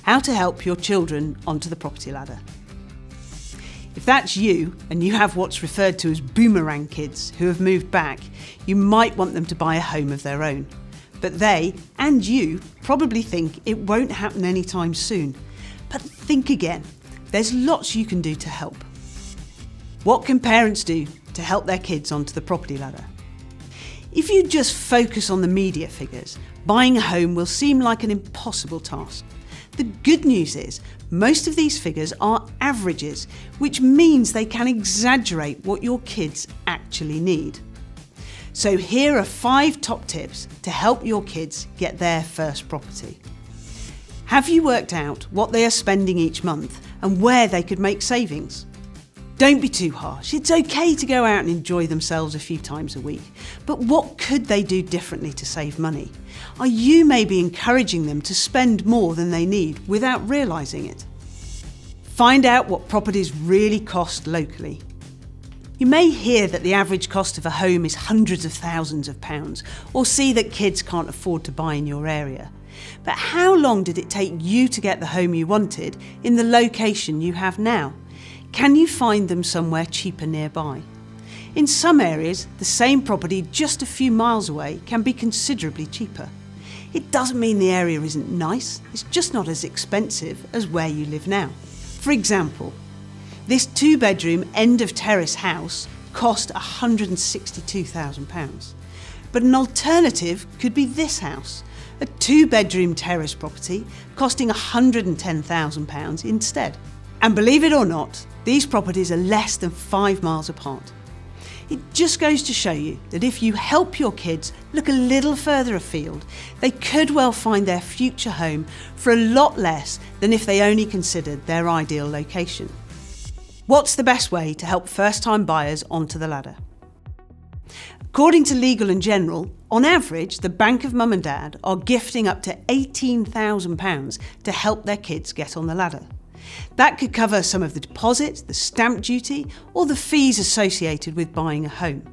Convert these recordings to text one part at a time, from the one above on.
how to help your children onto the property ladder. If that's you and you have what's referred to as boomerang kids who have moved back, you might want them to buy a home of their own. But they, and you, probably think it won't happen anytime soon. But think again, there's lots you can do to help. What can parents do to help their kids onto the property ladder? If you just focus on the media figures, buying a home will seem like an impossible task. The good news is, most of these figures are averages, which means they can exaggerate what your kids actually need. So here are 5 top tips to help your kids get their first property. Have you worked out what they are spending each month and where they could make savings? Don't be too harsh. It's okay to go out and enjoy themselves a few times a week. But what could they do differently to save money? Are you maybe encouraging them to spend more than they need without realising it? Find out what properties really cost locally. You may hear that the average cost of a home is hundreds of thousands of pounds, or see that kids can't afford to buy in your area. But how long did it take you to get the home you wanted in the location you have now? Can you find them somewhere cheaper nearby? In some areas, the same property just a few miles away can be considerably cheaper. It doesn't mean the area isn't nice, it's just not as expensive as where you live now. For example, this 2-bedroom end of terrace house cost £162,000. But an alternative could be this house, a 2-bedroom terrace property costing £110,000 instead. And believe it or not, these properties are less than 5 miles apart. It just goes to show you that if you help your kids look a little further afield, they could well find their future home for a lot less than if they only considered their ideal location. What's the best way to help first-time buyers onto the ladder? According to Legal & General, on average, the Bank of Mum and Dad are gifting up to £18,000 to help their kids get on the ladder. That could cover some of the deposit, the stamp duty, or the fees associated with buying a home.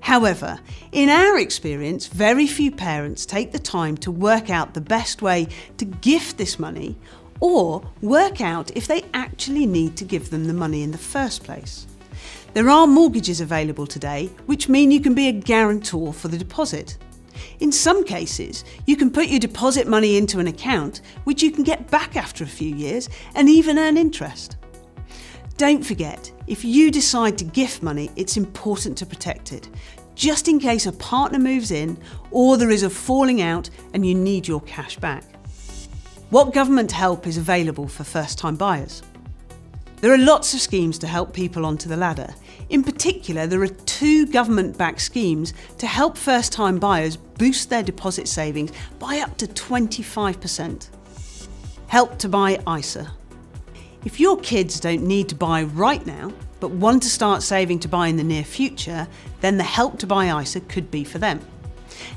However, in our experience, very few parents take the time to work out the best way to gift this money, or work out if they actually need to give them the money in the first place. There are mortgages available today, which mean you can be a guarantor for the deposit. In some cases, you can put your deposit money into an account, which you can get back after a few years and even earn interest. Don't forget, if you decide to gift money, it's important to protect it, just in case a partner moves in or there is a falling out and you need your cash back. What government help is available for first-time buyers? There are lots of schemes to help people onto the ladder. In particular, there are 2 government-backed schemes to help first-time buyers boost their deposit savings by up to 25%. Help to Buy ISA. If your kids don't need to buy right now, but want to start saving to buy in the near future, then the Help to Buy ISA could be for them.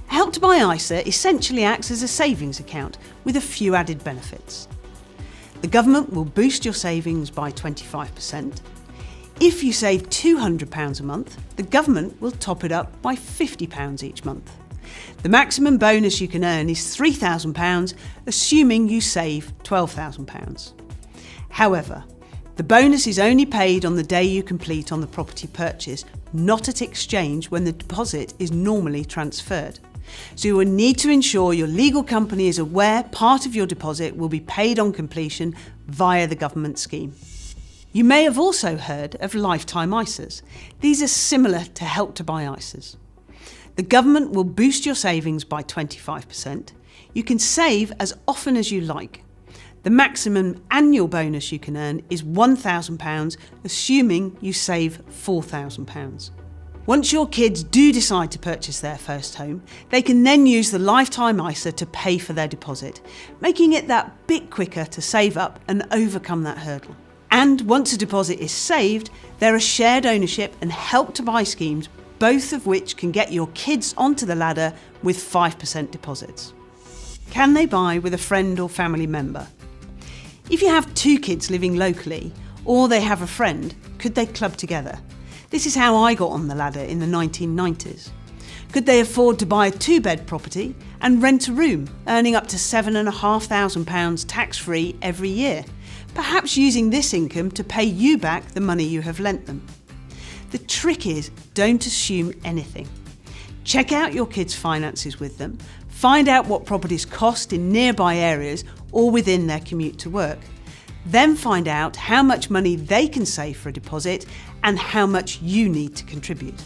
Help to Buy ISA essentially acts as a savings account with a few added benefits. The government will boost your savings by 25%. If you save £200 a month, the government will top it up by £50 each month. The maximum bonus you can earn is £3,000, assuming you save £12,000. However, the bonus is only paid on the day you complete on the property purchase, not at exchange when the deposit is normally transferred. So you will need to ensure your legal company is aware part of your deposit will be paid on completion via the government scheme. You may have also heard of lifetime ISAs. These are similar to Help to Buy ISAs. The government will boost your savings by 25%. You can save as often as you like. The maximum annual bonus you can earn is £1,000, assuming you save £4,000. Once your kids do decide to purchase their first home, they can then use the Lifetime ISA to pay for their deposit, making it that bit quicker to save up and overcome that hurdle. And once a deposit is saved, there are shared ownership and Help to Buy schemes, both of which can get your kids onto the ladder with 5% deposits. Can they buy with a friend or family member? If you have 2 kids living locally, or they have a friend, could they club together? This is how I got on the ladder in the 1990s. Could they afford to buy a 2-bed property and rent a room, earning up to £7,500 tax-free every year, perhaps using this income to pay you back the money you have lent them? The trick is, don't assume anything. Check out your kids' finances with them, find out what properties cost in nearby areas or within their commute to work. Then find out how much money they can save for a deposit and how much you need to contribute.